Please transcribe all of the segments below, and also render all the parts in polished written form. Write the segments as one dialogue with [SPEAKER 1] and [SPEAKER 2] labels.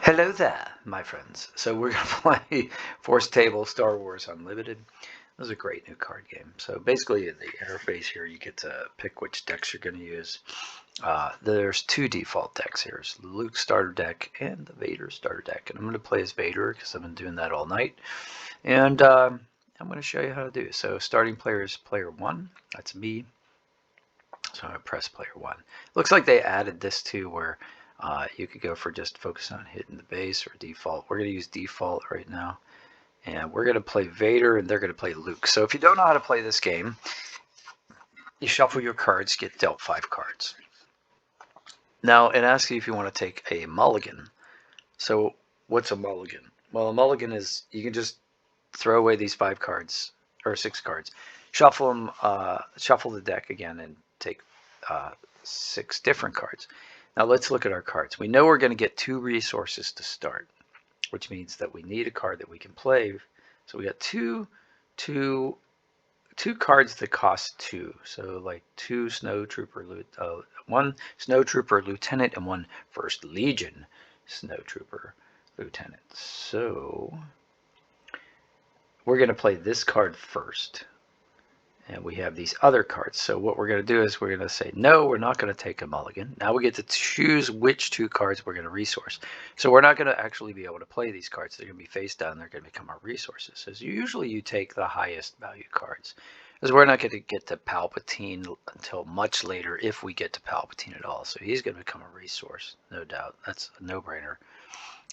[SPEAKER 1] Hello there, my friends. So we're going to play Force Table Star Wars Unlimited. This is a great new card game. So basically in the interface here, you get to pick which decks you're going to use. There's two default decks here. There's the Luke starter deck and the Vader starter deck. And I'm going to play as Vader because I've been doing that all night. And I'm going to show you how to do it. So starting player is player 1. That's me. So I'm going to press player 1. Looks like they added this too where you could go for just focus on hitting the base or default. We're going to use default right now. And we're going to play Vader and they're going to play Luke. So if you don't know how to play this game, you shuffle your cards, get dealt 5 cards. Now it asks you if you want to take a mulligan. So what's a mulligan? Well, a mulligan is you can just throw away these 5 cards or 6 cards, shuffle them, shuffle the deck again, and take 6 different cards. Now let's look at our cards. We know we're going to get 2 resources to start, which means that we need a card that we can play. So we got two cards that cost 2. So like 2 one Snow Trooper Lieutenant and 1 First Legion Snow Trooper Lieutenant. So we're going to play this card first. And we have these other cards. So what we're going to do is we're going to say, no, we're not going to take a mulligan. Now we get to choose which 2 cards we're going to resource. So we're not going to actually be able to play these cards. They're going to be face down. They're going to become our resources. So usually you take the highest value cards. Because we're not going to get to Palpatine until much later, if we get to Palpatine at all. So he's going to become a resource, no doubt. That's a no-brainer.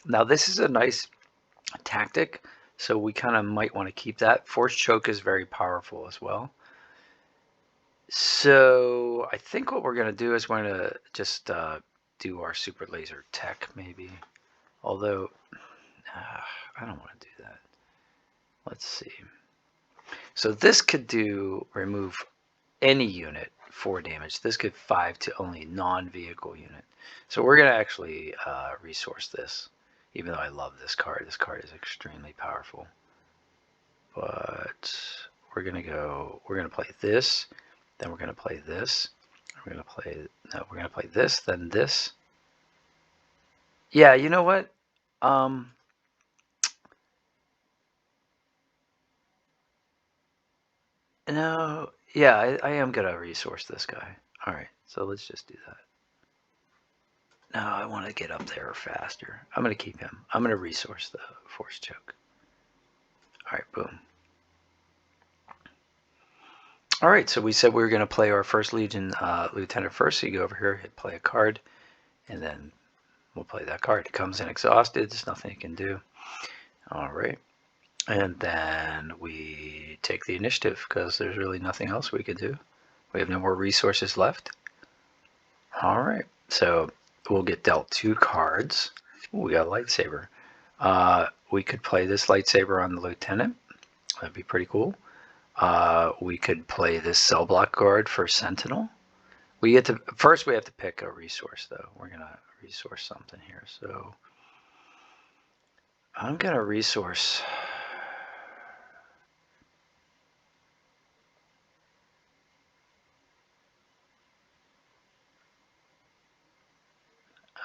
[SPEAKER 1] Now this is a nice tactic. So we kind of might want to keep that. Force Choke is very powerful as well. So I think what we're going to do is we're going to just do our super laser tech maybe. Although, I don't want to do that. Let's see. So this could remove any unit 4 damage. This could 5 to only non-vehicle unit. So we're going to actually resource this. Even though I love this card. This card is extremely powerful. But we're going to play this. Then we're going to play this. We're going to play this, then this. Yeah, you know what? No, yeah, I am going to resource this guy. All right, so let's just do that. No, I want to get up there faster. I'm going to keep him. I'm going to resource the Force Choke. All right, boom. All right, so we said we were going to play our First Legion Lieutenant first. So you go over here, hit play a card, and then we'll play that card. It comes in exhausted. There's nothing you can do. All right. And then we take the initiative because there's really nothing else we could do. We have no more resources left. All right. So we'll get dealt 2 cards. Ooh, we got a lightsaber. We could play this lightsaber on the Lieutenant. That'd be pretty cool. We could play this cell block guard for Sentinel. First we have to pick a resource though. We're gonna resource something here. So I'm gonna resource.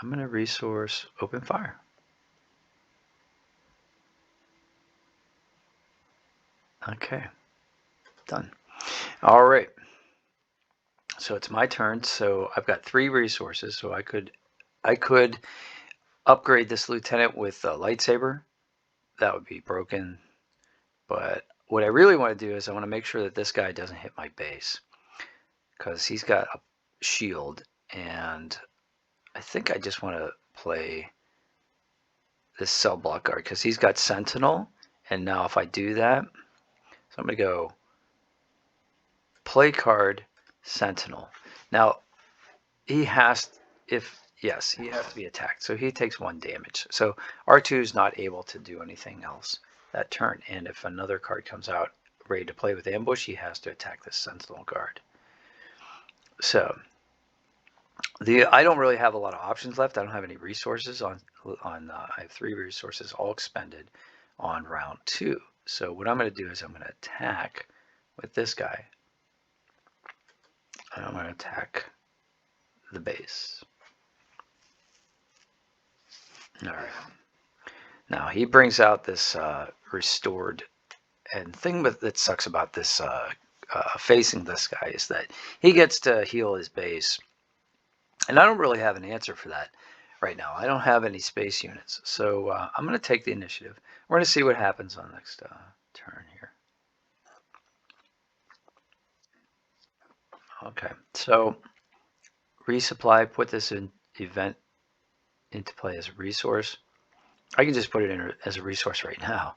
[SPEAKER 1] I'm gonna resource open fire. Okay, done. All right. So it's my turn. So I've got 3 resources. So I could upgrade this lieutenant with a lightsaber. That would be broken. But what I really want to do is I want to make sure that this guy doesn't hit my base because he's got a shield, and I think I just want to play this cell block guard because he's got Sentinel. And now if I do that, so I'm going to go play card Sentinel. Now he has, he has to be attacked. So he takes 1 damage. So R2 is not able to do anything else that turn. And if another card comes out ready to play with ambush, he has to attack this Sentinel guard. So I don't really have a lot of options left. I don't have any resources on I have 3 resources all expended on round 2. So what I'm going to do is I'm going to attack with this guy. And I'm going to attack the base. All right. Now he brings out this restored, and the thing that sucks about this facing this guy is that he gets to heal his base, and I don't really have an answer for that right now. I don't have any space units, so I'm going to take the initiative. We're going to see what happens on next turn here. Okay, so resupply, put this in event into play as a resource. I can just put it in as a resource right now.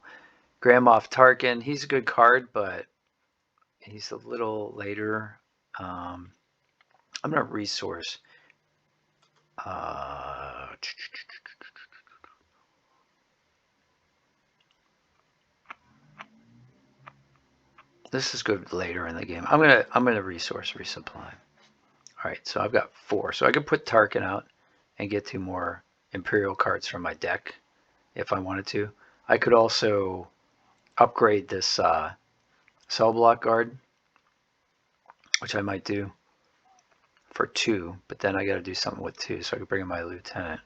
[SPEAKER 1] Grand Moff Tarkin, he's a good card, but he's a little later. I'm going to resource. This is good later in the game. I'm gonna resource resupply. All right, so I've got 4, so I could put Tarkin out and get 2 more Imperial cards from my deck if I wanted to. I could also upgrade this cell block guard, which I might do for 2, but then I got to do something with 2, so I could bring in my lieutenant.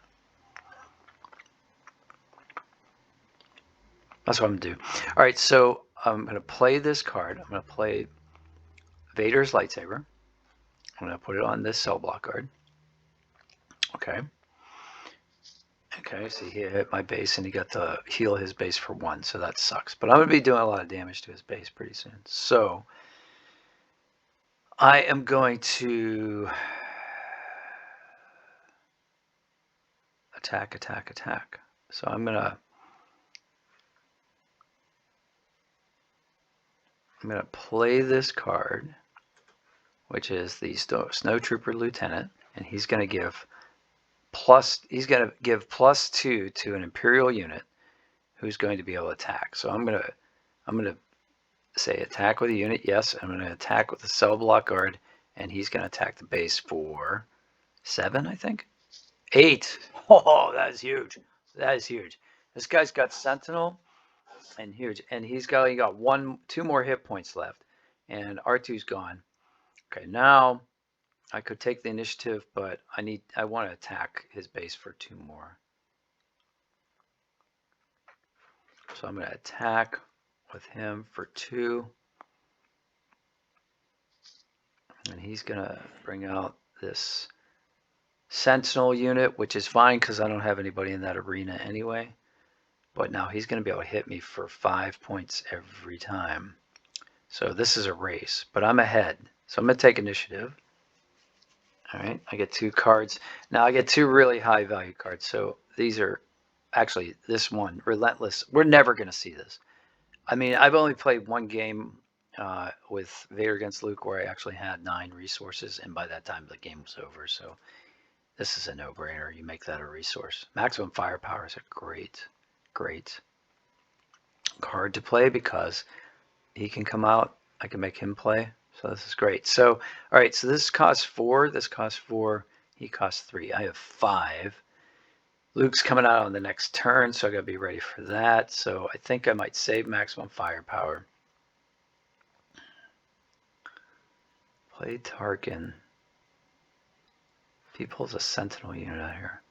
[SPEAKER 1] That's what I'm gonna do. All right, so I'm gonna play this card. I'm gonna play Vader's lightsaber. I'm gonna put it on this cell block guard. Okay. Okay, so he hit my base and he got to heal his base for 1, so that sucks. But I'm going to be doing a lot of damage to his base pretty soon. So I am going to attack. So I'm going to play this card, which is the Snow Trooper Lieutenant, and he's going to give +2 to an Imperial unit who's going to be able to attack. So I'm going to say attack with a unit, yes. I'm going to attack with the cell block guard, and he's going to attack the base for 7, I think. 8. Oh, that is huge. That is huge. This guy's got Sentinel and huge, and he got 2 more hit points left, and R2's gone. Okay, now I could take the initiative, but I want to attack his base for 2 more. So I'm going to attack with him for 2. And he's going to bring out this Sentinel unit, which is fine because I don't have anybody in that arena anyway. But now he's going to be able to hit me for 5 points every time. So this is a race, but I'm ahead. So I'm going to take initiative. All right, I get 2 cards. Now I get 2 really high value cards. So these are actually this one, Relentless. We're never going to see this. I mean, I've only played 1 game with Vader against Luke where I actually had 9 resources, and by that time the game was over. So this is a no-brainer. You make that a resource. Maximum Firepower is a great card to play because he can come out. I can make him play. So this is great. So, all right, so this costs 4. This costs 4. He costs 3. I have 5. Luke's coming out on the next turn, so I got to be ready for that. So I think I might save Maximum Firepower. Play Tarkin. If he pulls a Sentinel unit out here.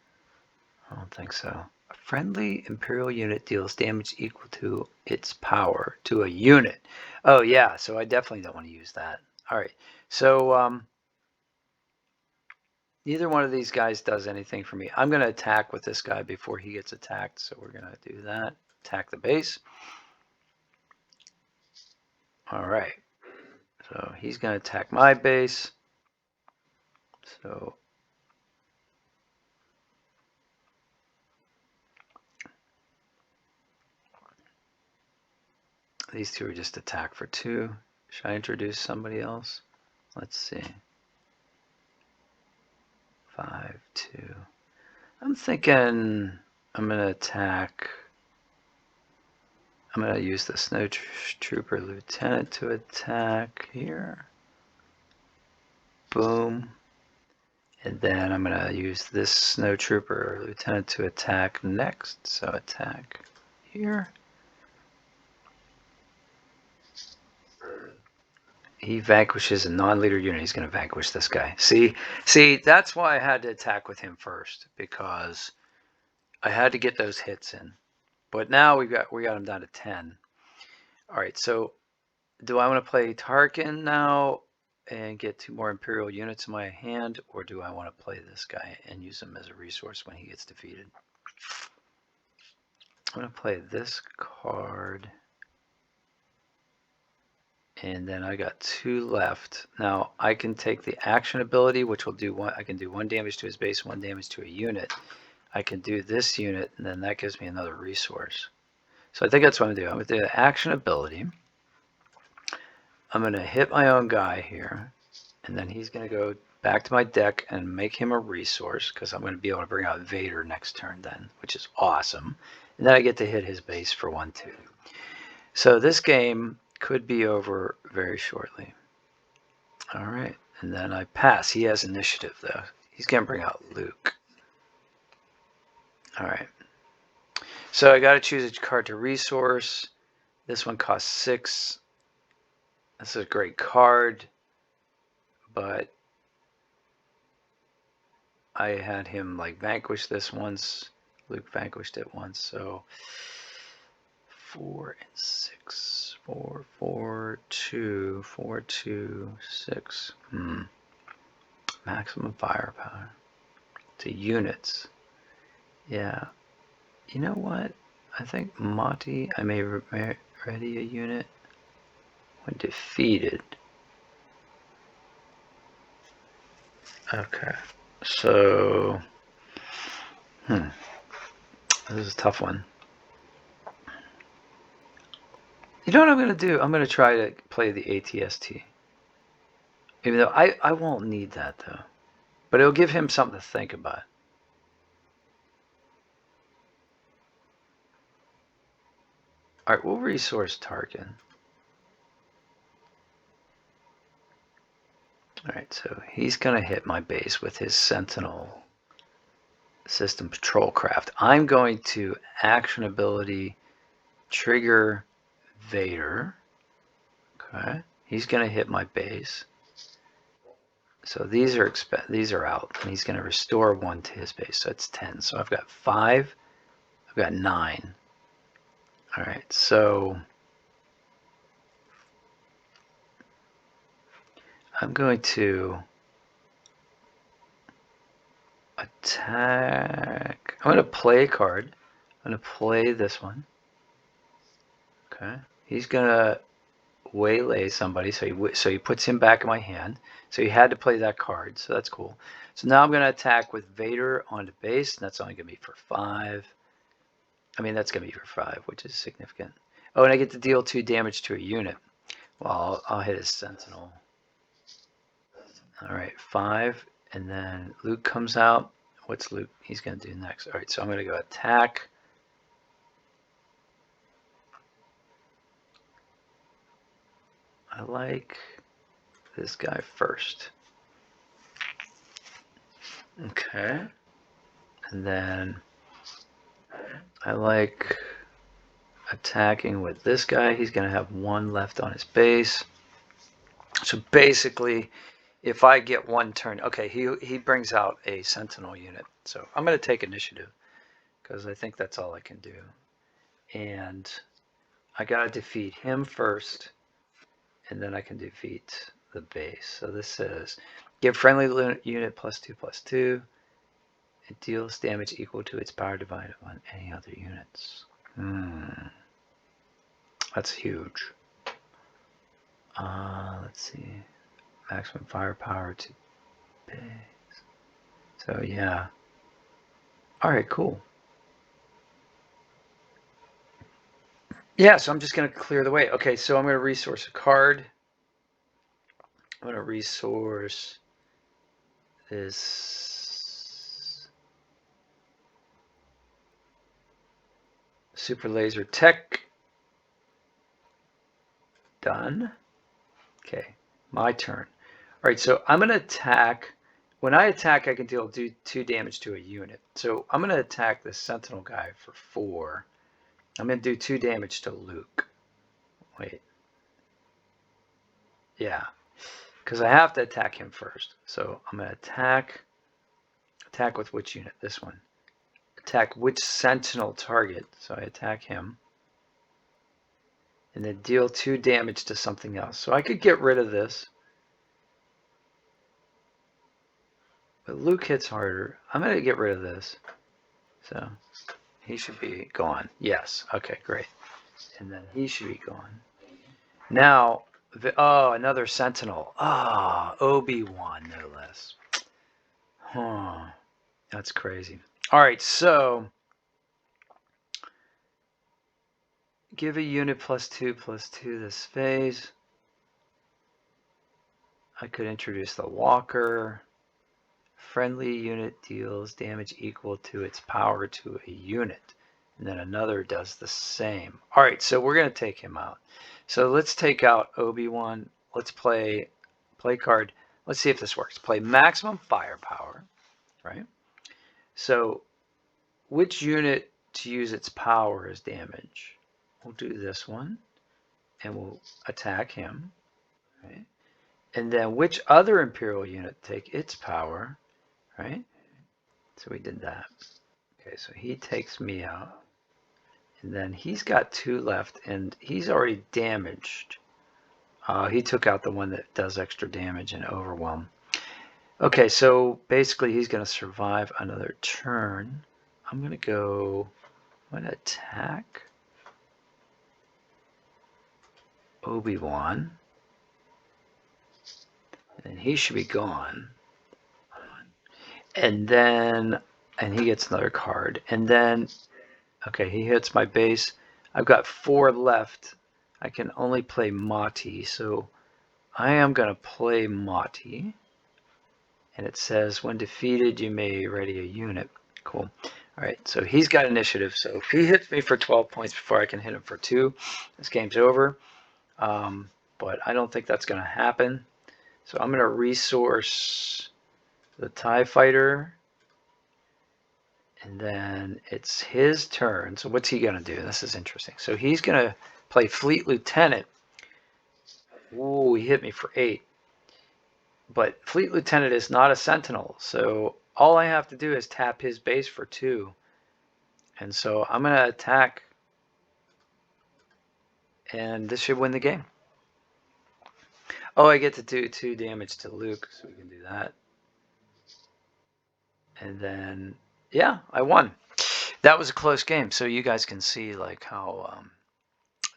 [SPEAKER 1] I don't think so. A friendly Imperial unit deals damage equal to its power to a unit. Oh, yeah, so I definitely don't want to use that. All right, so neither one of these guys does anything for me. I'm going to attack with this guy before he gets attacked, so we're going to do that. Attack the base. All right, so he's going to attack my base. So these 2 are just attack for 2. Should I introduce somebody else? Let's see. 5, 2. I'm thinking I'm going to attack. I'm going to use the Snow Trooper Lieutenant to attack here. Boom. And then I'm going to use this Snow Trooper Lieutenant to attack next. So attack here. He vanquishes a non-leader unit. He's going to vanquish this guy. See, that's why I had to attack with him first, because I had to get those hits in. But now we got him down to 10. All right, so do I want to play Tarkin now and get 2 more Imperial units in my hand, or do I want to play this guy and use him as a resource when he gets defeated? I'm going to play this card, and then I got 2 left. Now I can take the action ability, which will do one. I can do 1 damage to his base, 1 damage to a unit. I can do this unit, and then that gives me another resource. So I think that's what I'm going to do. I'm going to do the action ability. I'm going to hit my own guy here, and then he's going to go back to my deck and make him a resource, because I'm going to be able to bring out Vader next turn then, which is awesome. And then I get to hit his base for 1/2. So this game could be over very shortly. All right, and then I pass. He has initiative, though. He's going to bring out Luke. All right. So I got to choose a card to resource. This one costs 6. This is a great card, but I had him like vanquish this once. Luke vanquished it once, so 4 and 6. 4, 4, 2, 4, 2, 6. Maximum firepower to units. Yeah. You know what? I think Monty, I may ready a unit when defeated. Okay. So, this is a tough one. You know what I'm going to do? I'm going to try to play the ATST. Even though I won't need that, though. But it'll give him something to think about. All right, we'll resource Tarkin. All right, so he's going to hit my base with his Sentinel System Patrol Craft. I'm going to action ability trigger Vader. Okay, he's going to hit my base. So these are out, and he's going to restore 1 to his base. So it's 10. So I've got 5. I've got 9. All right, so I'm going to attack. I'm going to play a card. I'm going to play this one. Okay, he's going to waylay somebody, so he puts him back in my hand. So he had to play that card, so that's cool. So now I'm going to attack with Vader on the base, and that's only going to be for 5. I mean, that's going to be for 5, which is significant. Oh, and I get to deal 2 damage to a unit. Well, I'll hit his Sentinel. All right, 5, and then Luke comes out. What's Luke? He's going to do next. All right, so I'm going to go attack. I like this guy first. Okay. And then I like attacking with this guy. He's going to have 1 left on his base. So basically, if I get 1 turn, okay, he brings out a Sentinel unit. So I'm going to take initiative because I think that's all I can do. And I got to defeat him first, and then I can defeat the base. So this says, give friendly unit +2/+2. It deals damage equal to its power divided on any other units. That's huge. Let's see. Maximum firepower to base. So yeah. Alright, cool. Yeah, so I'm just going to clear the way. Okay, so I'm going to resource a card. I'm going to resource this Super Laser Tech. Done. Okay, my turn. All right, so I'm going to attack. When I attack, I can do 2 damage to a unit. So I'm going to attack this Sentinel guy for 4. I'm going to do 2 damage to Luke. Wait. Yeah, because I have to attack him first. So I'm going to attack with which unit? This one. attack which sentinel target. So I attack him. And then deal 2 damage to something else. So I could get rid of this. But Luke hits harder. I'm going to get rid of this. So he should be gone. Yes. Okay, great. And then he should be gone. Now, another sentinel. Obi-Wan, no less. Huh. That's crazy. All right, so give a unit +2/+2 this phase. I could introduce the walker. Friendly unit deals damage equal to its power to a unit. And then another does the same. All right, so we're going to take him out. So let's take out Obi-Wan. Let's play card. Let's see if this works. Play maximum firepower, right? So which unit to use its power as damage? We'll do this one, and we'll attack him, right? And then which other Imperial unit take its power, right? So we did that. Okay, so he takes me out. And then he's got 2 left, and he's already damaged. He took out the one that does extra damage and overwhelm. Okay, so basically he's going to survive another turn. I'm going to attack Obi-Wan. And he should be gone. And he gets another card. And then, okay, he hits my base. I've got 4 left. I can only play Mati, so I am going to play Mati. And it says, when defeated, you may ready a unit. Cool. All right, so he's got initiative. So if he hits me for 12 points before I can hit him for 2, this game's over. But I don't think that's going to happen. So I'm going to resource the TIE Fighter. And then it's his turn. So what's he going to do? This is interesting. So he's going to play Fleet Lieutenant. Ooh, he hit me for 8. But Fleet Lieutenant is not a Sentinel. So all I have to do is tap his base for 2. And so I'm going to attack. And this should win the game. Oh, I get to do 2 damage to Luke. So we can do that. And then, yeah, I won. That was a close game. So you guys can see like how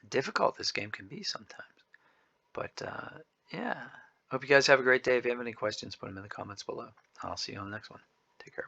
[SPEAKER 1] difficult this game can be sometimes. But yeah, hope you guys have a great day. If you have any questions, put them in the comments below. I'll see you on the next one. Take care.